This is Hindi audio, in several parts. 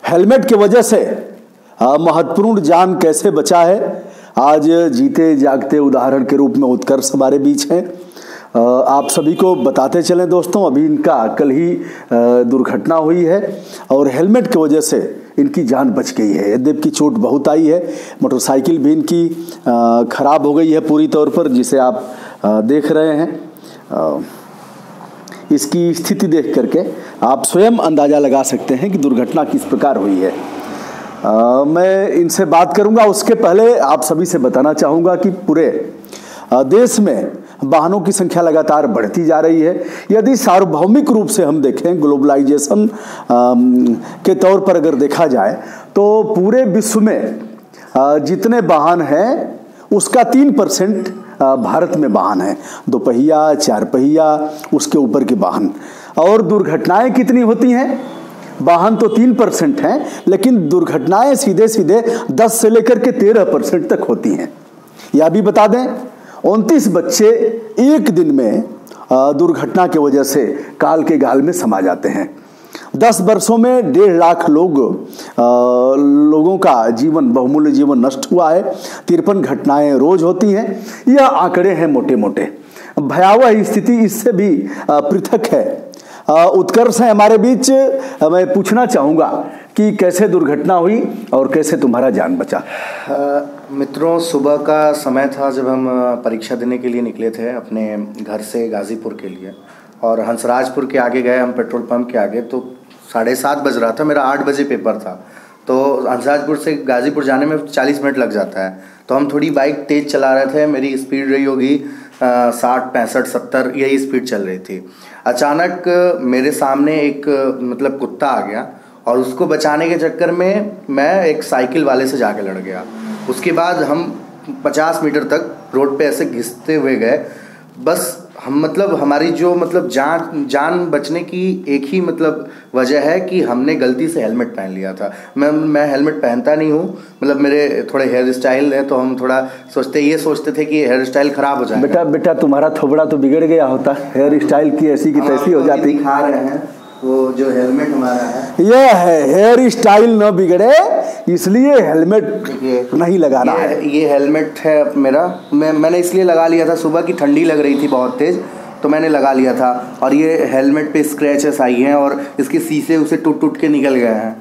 हेलमेट की वजह से महत्वपूर्ण जान कैसे बचा है, आज जीते जागते उदाहरण के रूप में उत्कर्ष हमारे बीच हैं। आप सभी को बताते चलें दोस्तों, अभी इनका कल ही दुर्घटना हुई है और हेलमेट की वजह से इनकी जान बच गई है। यद्यपि की चोट बहुत आई है, मोटरसाइकिल भी इनकी खराब हो गई है पूरी तौर पर, जिसे आप देख रहे हैं। इसकी स्थिति देख करके आप स्वयं अंदाज़ा लगा सकते हैं कि दुर्घटना किस प्रकार हुई है। मैं इनसे बात करूंगा, उसके पहले आप सभी से बताना चाहूँगा कि पूरे देश में वाहनों की संख्या लगातार बढ़ती जा रही है। यदि सार्वभौमिक रूप से हम देखें, ग्लोबलाइजेशन के तौर पर अगर देखा जाए तो पूरे विश्व में जितने वाहन हैं उसका 3% भारत में वाहन है, 2 पहिया, 4 पहिया, उसके ऊपर के वाहन। और दुर्घटनाएं कितनी होती हैं? वाहन तो 3% हैं, लेकिन दुर्घटनाएं सीधे सीधे 10 से लेकर के 13% तक होती हैं। यह भी बता दें, 29 बच्चे एक दिन में दुर्घटना की वजह से काल के गाल में समा जाते हैं। 10 वर्षों में 1.5 लाख लोगों का जीवन, बहुमूल्य जीवन नष्ट हुआ है। 53 घटनाएं रोज होती हैं। यह आंकड़े हैं मोटे मोटे। भयावह स्थिति इससे भी पृथक है। उत्कर्ष है हमारे बीच। मैं पूछना चाहूँगा कि कैसे दुर्घटना हुई और कैसे तुम्हारा जान बचा? मित्रों, सुबह का समय था जब हम परीक्षा देने के लिए निकले थे अपने घर से गाज़ीपुर के लिए, और हंसराजपुर के आगे गए हम, पेट्रोल पंप के आगे। तो 7:30 बज रहा था, मेरा 8 बजे पेपर था। तो हंसराजपुर से गाज़ीपुर जाने में 40 मिनट लग जाता है। तो हम थोड़ी बाइक तेज़ चला रहे थे, मेरी स्पीड रही होगी 60, 65, 70, यही स्पीड चल रही थी। अचानक मेरे सामने एक कुत्ता आ गया और उसको बचाने के चक्कर में मैं एक साइकिल वाले से जाके लड़ गया। उसके बाद हम 50 मीटर तक रोड पे ऐसे घिसते हुए गए। बस हम हमारी जो जान बचने की एक ही वजह है कि हमने गलती से हेलमेट पहन लिया था। मैं हेलमेट पहनता नहीं हूँ, मेरे थोड़े हेयर स्टाइल है, तो हम थोड़ा ये सोचते थे कि हेयर स्टाइल खराब हो जाएगा। बेटा तुम्हारा थोबड़ा तो बिगड़ गया होता, हेयर स्टाइल की ऐसी की तैसी हो जाती। दिखा रहे हैं वो जो हेलमेट हमारा है, यह है हेयर स्टाइल न बिगड़े, इसलिए हेलमेट नहीं लगाना है। ये हेलमेट है मेरा, मैंने इसलिए लगा लिया था, सुबह की ठंडी लग रही थी बहुत तेज़, तो मैंने लगा लिया था। और ये हेलमेट पे स्क्रैचेस आई हैं और इसके शीशे उसे टूट के निकल गए हैं।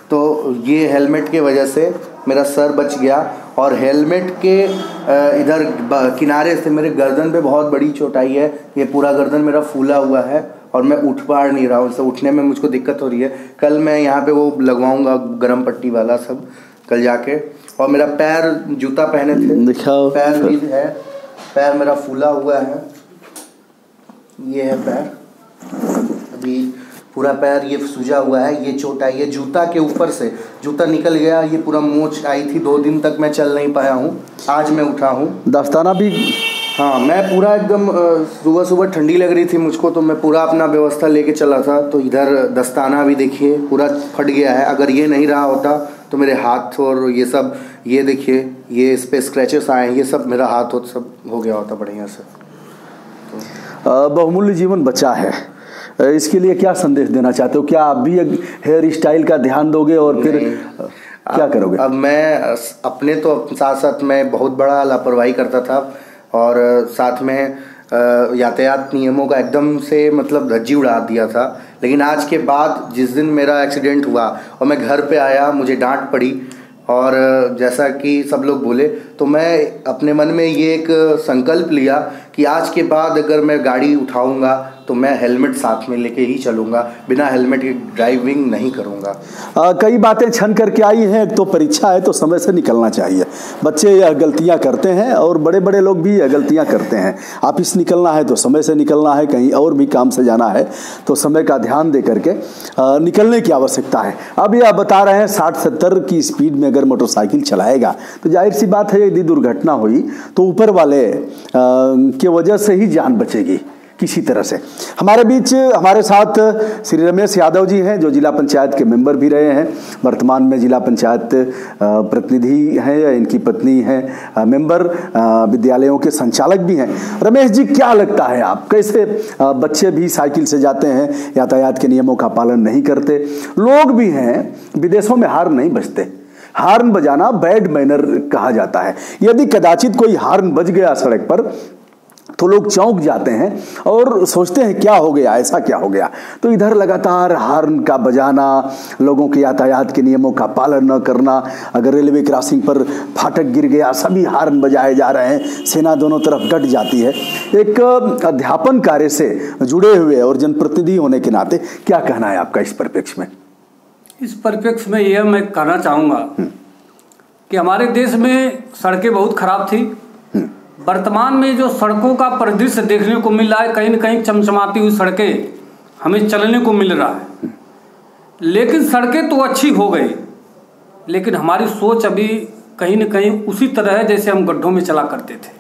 तो ये हेलमेट के वजह से मेरा सर बच गया। और हेलमेट के इधर किनारे से मेरे गर्दन पे बहुत बड़ी चोट आई है। ये पूरा गर्दन मेरा फूला हुआ है और मैं उठ पा नहीं रहा हूँ, इससे उठने में मुझको दिक्कत हो रही है। कल मैं यहाँ पे वो लगवाऊंगा गरम पट्टी वाला सब, कल जाके। और मेरा पैर, जूता पहने थे, दिखाओ, पैर भी है, पैर मेरा फूला हुआ है। ये है पैर, अभी पूरा पैर ये सूजा हुआ है। ये चोट आई है जूता के ऊपर से, जूता निकल गया, ये पूरा मोच आई थी। 2 दिन तक मैं चल नहीं पाया हूँ, आज मैं उठा हूँ। दस्ताना भी, हाँ, मैं पूरा एकदम सुबह ठंडी लग रही थी मुझको, तो मैं पूरा अपना व्यवस्था लेके चला था। तो इधर दस्ताना भी देखिए पूरा फट गया है। अगर ये नहीं रहा होता तो मेरे हाथ और ये सब, ये देखिए, ये इस पे स्क्रैचेस आए हैं, ये सब मेरा हाथ हो सब हो गया होता बढ़िया से। तो बहुमूल्य जीवन बचा है, इसके लिए क्या संदेश देना चाहते हो? क्या आप भी हेयर स्टाइल का ध्यान दोगे और फिर क्या करोगे? अब मैं अपने तो साथ साथ मैं बहुत बड़ा लापरवाही करता था और साथ में यातायात नियमों का एकदम से धज्जी उड़ा दिया था। लेकिन आज के बाद जिस दिन मेरा एक्सीडेंट हुआ और मैं घर पे आया, मुझे डांट पड़ी और जैसा कि सब लोग बोले, तो मैं अपने मन में ये एक संकल्प लिया कि आज के बाद अगर मैं गाड़ी उठाऊंगा तो मैं हेलमेट साथ में लेके ही चलूँगा, बिना हेलमेट के ड्राइविंग नहीं करूँगा। कई बातें छन करके आई हैं। एक तो परीक्षा है तो समय से निकलना चाहिए। बच्चे यह गलतियां करते हैं और बड़े बड़े लोग भी यह गलतियां करते हैं। ऑफिस निकलना है तो समय से निकलना है, कहीं और भी काम से जाना है तो समय का ध्यान दे करके निकलने की आवश्यकता है। अब यह बता रहे हैं 60-70 की स्पीड में अगर मोटरसाइकिल चलाएगा तो जाहिर सी बात है, यदि दुर्घटना हुई तो ऊपर वाले की वजह से ही जान बचेगी। किसी तरह से। हमारे बीच हमारे साथ श्री रमेश यादव जी हैं, जो जिला पंचायत के मेंबर भी रहे हैं, वर्तमान में जिला पंचायत प्रतिनिधि हैं, इनकी पत्नी हैं मेंबर, विद्यालयों के संचालक भी हैं। रमेश जी, क्या लगता है आप, कैसे बच्चे भी साइकिल से जाते हैं, यातायात के नियमों का पालन नहीं करते, लोग भी हैं, विदेशों में हार्न नहीं बजते, हार्न बजाना बैड मैनर कहा जाता है, यदि कदाचित कोई हार्न बज गया सड़क पर तो लोग चौंक जाते हैं और सोचते हैं क्या हो गया, ऐसा क्या हो गया। तो इधर लगातार हार्न का बजाना, लोगों के यातायात के नियमों का पालन न करना, अगर रेलवे क्रॉसिंग पर फाटक गिर गया सभी हार्न बजाए जा रहे हैं, सेना दोनों तरफ डट जाती है। एक अध्यापन कार्य से जुड़े हुए और जनप्रतिनिधि होने के नाते क्या कहना है आपका इस परिप्रेक्ष्य में? इस परिप्रेक्ष्य में यह मैं कहना चाहूँगा कि हमारे देश में सड़कें बहुत खराब थी। वर्तमान में जो सड़कों का परिदृश्य देखने को मिल रहा है, कहीं न कहीं चमचमाती हुई सड़कें हमें चलने को मिल रहा है, लेकिन सड़कें तो अच्छी हो गई, लेकिन हमारी सोच अभी कहीं न कहीं उसी तरह है जैसे हम गड्ढों में चला करते थे।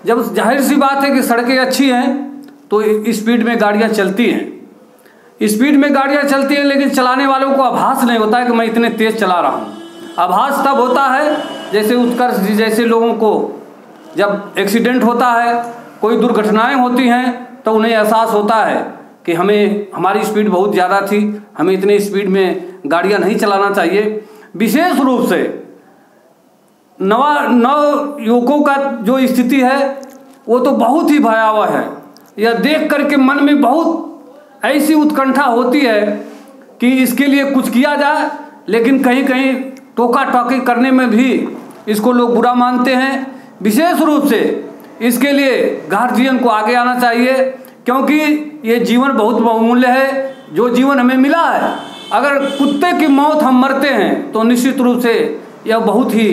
जब जाहिर सी बात है कि सड़कें अच्छी हैं तो स्पीड में गाड़ियाँ चलती हैं, स्पीड में गाड़ियाँ चलती हैं, लेकिन चलाने वालों को आभास नहीं होता है कि मैं इतने तेज़ चला रहा हूँ। आभास तब होता है जैसे उत्कर्ष जी जैसे लोगों को जब एक्सीडेंट होता है, कोई दुर्घटनाएं होती हैं, तो उन्हें एहसास होता है कि हमारी स्पीड बहुत ज़्यादा थी, हमें इतने स्पीड में गाड़ियां नहीं चलाना चाहिए। विशेष रूप से नव युवकों का जो स्थिति है वो तो बहुत ही भयावह है। यह देख करके मन में बहुत ऐसी उत्कंठा होती है कि इसके लिए कुछ किया जाए, लेकिन कहीं कहीं टोका टाकी करने में भी इसको लोग बुरा मानते हैं। विशेष रूप से इसके लिए गार्जियन को आगे आना चाहिए, क्योंकि ये जीवन बहुत बहुमूल्य है जो जीवन हमें मिला है। अगर कुत्ते की मौत हम मरते हैं तो निश्चित रूप से यह बहुत ही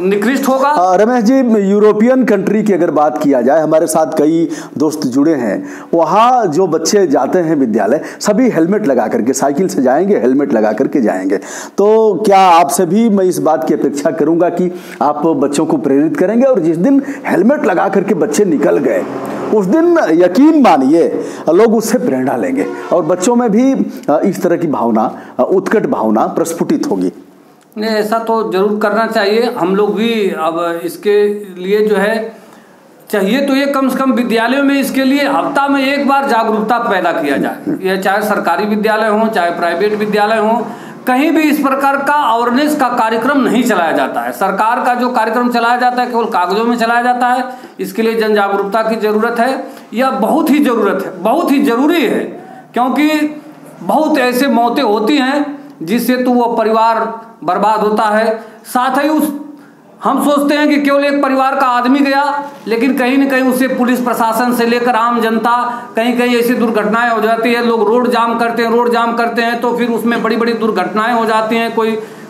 निकृष्ट होगा। रमेश जी, यूरोपियन कंट्री की अगर बात किया जाए, हमारे साथ कई दोस्त जुड़े हैं, वहाँ जो बच्चे जाते हैं विद्यालय सभी हेलमेट लगा करके साइकिल से जाएंगे, हेलमेट लगा करके जाएंगे। तो क्या आपसे भी मैं इस बात की अपेक्षा करूंगा कि आप बच्चों को प्रेरित करेंगे, और जिस दिन हेलमेट लगा करके बच्चे निकल गए उस दिन यकीन मानिए लोग उससे प्रेरणा लेंगे और बच्चों में भी इस तरह की भावना, उत्कट भावना प्रस्फुटित होगी। नहीं, ऐसा तो जरूर करना चाहिए। हम लोग भी अब इसके लिए जो है चाहिए तो ये कम से कम विद्यालयों में इसके लिए हफ्ता में एक बार जागरूकता पैदा किया जाए। यह चाहे सरकारी विद्यालय हो चाहे प्राइवेट विद्यालय हो, कहीं भी इस प्रकार का अवेयरनेस का कार्यक्रम नहीं चलाया जाता है। सरकार का जो कार्यक्रम चलाया जाता है केवल कागजों में चलाया जाता है। इसके लिए जन जागरूकता की जरूरत है, यह बहुत ही जरूरत है, बहुत ही जरूरी है, क्योंकि बहुत ऐसे मौतें होती हैं जिससे तो वो परिवार बर्बाद होता है। साथ ही हम सोचते हैं कि केवल एक परिवार का आदमी गया, लेकिन कहीं न कहीं उससे पुलिस प्रशासन से लेकर आम जनता, कहीं कहीं ऐसी दुर्घटनाएं हो जाती है। लोग रोड जाम करते हैं तो फिर उसमें बड़ी बड़ी दुर्घटनाएं हो जाती हैं।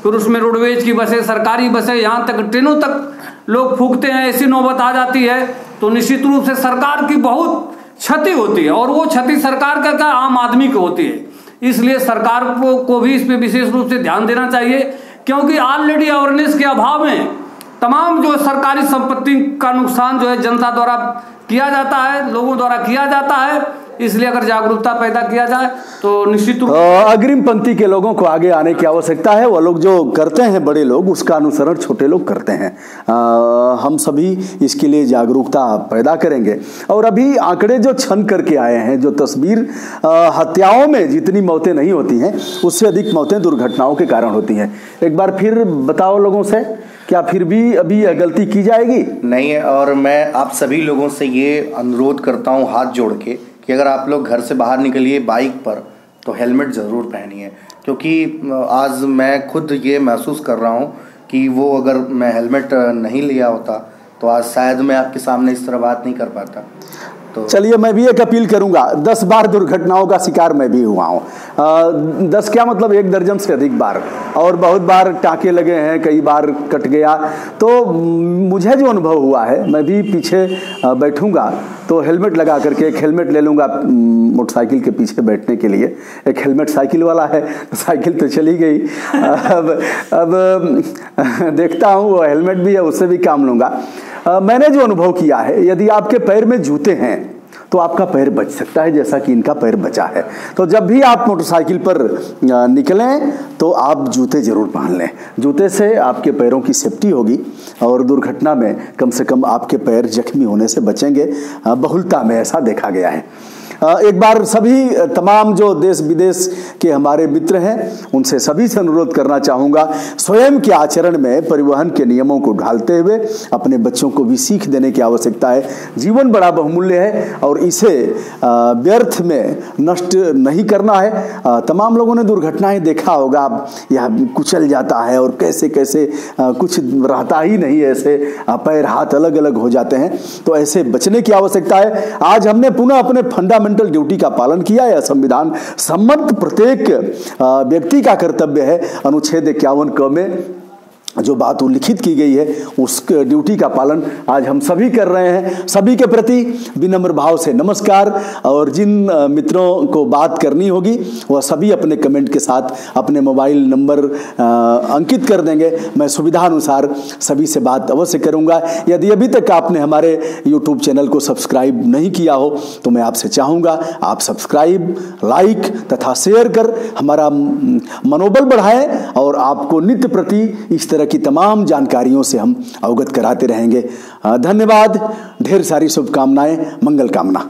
फिर उसमें रोडवेज की बसें, सरकारी बसें, यहाँ तक ट्रेनों तक लोग फूंकते हैं, ऐसी नौबत आ जाती है तो निश्चित रूप से सरकार की बहुत क्षति होती है, और वो क्षति सरकार का क्या आम आदमी को होती है। इसलिए सरकार को भी इस पर विशेष रूप से ध्यान देना चाहिए, क्योंकि ऑलरेडी अवेयरनेस के अभाव में तमाम जो सरकारी संपत्ति का नुकसान जो है जनता द्वारा किया जाता है, लोगों द्वारा किया जाता है। इसलिए अगर जागरूकता पैदा किया जाए तो निश्चित रूप अग्रिम पंक्ति के लोगों को आगे आने की आवश्यकता है। वो लोग जो करते हैं बड़े लोग, उसका अनुसरण छोटे लोग करते हैं। हम सभी इसके लिए जागरूकता पैदा करेंगे। और अभी आंकड़े जो छन करके आए हैं, जो तस्वीर, हत्याओं में जितनी मौतें नहीं होती हैं उससे अधिक मौतें दुर्घटनाओं के कारण होती हैं। एक बार फिर बताओ लोगों से, क्या फिर भी अभी यह गलती की जाएगी? नहीं है। और मैं आप सभी लोगों से ये अनुरोध करता हूँ हाथ जोड़ के कि अगर आप लोग घर से बाहर निकलिए बाइक पर तो हेलमेट ज़रूर पहनिए, क्योंकि आज मैं खुद ये महसूस कर रहा हूँ कि वो अगर मैं हेलमेट नहीं लिया होता तो आज शायद मैं आपके सामने इस तरह बात नहीं कर पाता। तो चलिए, मैं भी एक अपील करूंगा। 10 बार दुर्घटनाओं का शिकार मैं भी हुआ हूँ। 10 क्या मतलब 1 दर्जन से अधिक बार, और बहुत बार टाँके लगे हैं, कई बार कट गया। तो मुझे जो अनुभव हुआ है, मैं भी पीछे बैठूंगा तो हेलमेट लगा करके एक हेलमेट ले लूँगा मोटरसाइकिल के पीछे बैठने के लिए। एक हेलमेट साइकिल वाला है, साइकिल तो चली गई। अब देखता हूँ वो हेलमेट भी है, उससे भी काम लूँगा। मैंने जो अनुभव किया है, यदि आपके पैर में जूते हैं तो आपका पैर बच सकता है, जैसा कि इनका पैर बचा है। तो जब भी आप मोटरसाइकिल पर निकलें तो आप जूते जरूर पहन लें। जूते से आपके पैरों की सेफ्टी होगी और दुर्घटना में कम से कम आपके पैर जख्मी होने से बचेंगे। बहुलता में ऐसा देखा गया है। एक बार सभी तमाम जो देश विदेश के हमारे मित्र हैं उनसे सभी से अनुरोध करना चाहूँगा, स्वयं के आचरण में परिवहन के नियमों को ढालते हुए अपने बच्चों को भी सीख देने की आवश्यकता है। जीवन बड़ा बहुमूल्य है और इसे व्यर्थ में नष्ट नहीं करना है। तमाम लोगों ने दुर्घटनाएं देखा होगा, यह कुचल जाता है और कैसे कैसे कुछ रहता ही नहीं, ऐसे पैर हाथ अलग अलग हो जाते हैं। तो ऐसे बचने की आवश्यकता है। आज हमने पुनः अपने फंडामेंटल ड्यूटी का पालन किया। यह संविधान सम्मत प्रत्येक व्यक्ति का कर्तव्य है। अनुच्छेद 51 क में जो बात उल्लिखित की गई है उस ड्यूटी का पालन आज हम सभी कर रहे हैं। सभी के प्रति विनम्र भाव से नमस्कार। और जिन मित्रों को बात करनी होगी वह सभी अपने कमेंट के साथ अपने मोबाइल नंबर अंकित कर देंगे। मैं सुविधानुसार सभी से बात अवश्य करूंगा। यदि अभी तक आपने हमारे YouTube चैनल को सब्सक्राइब नहीं किया हो तो मैं आपसे चाहूँगा आप सब्सक्राइब, लाइक तथा शेयर कर हमारा मनोबल बढ़ाएं और आपको नित्य प्रति इस तरह की तमाम जानकारियों से हम अवगत कराते रहेंगे। धन्यवाद, ढेर सारी शुभकामनाएं, मंगल कामना।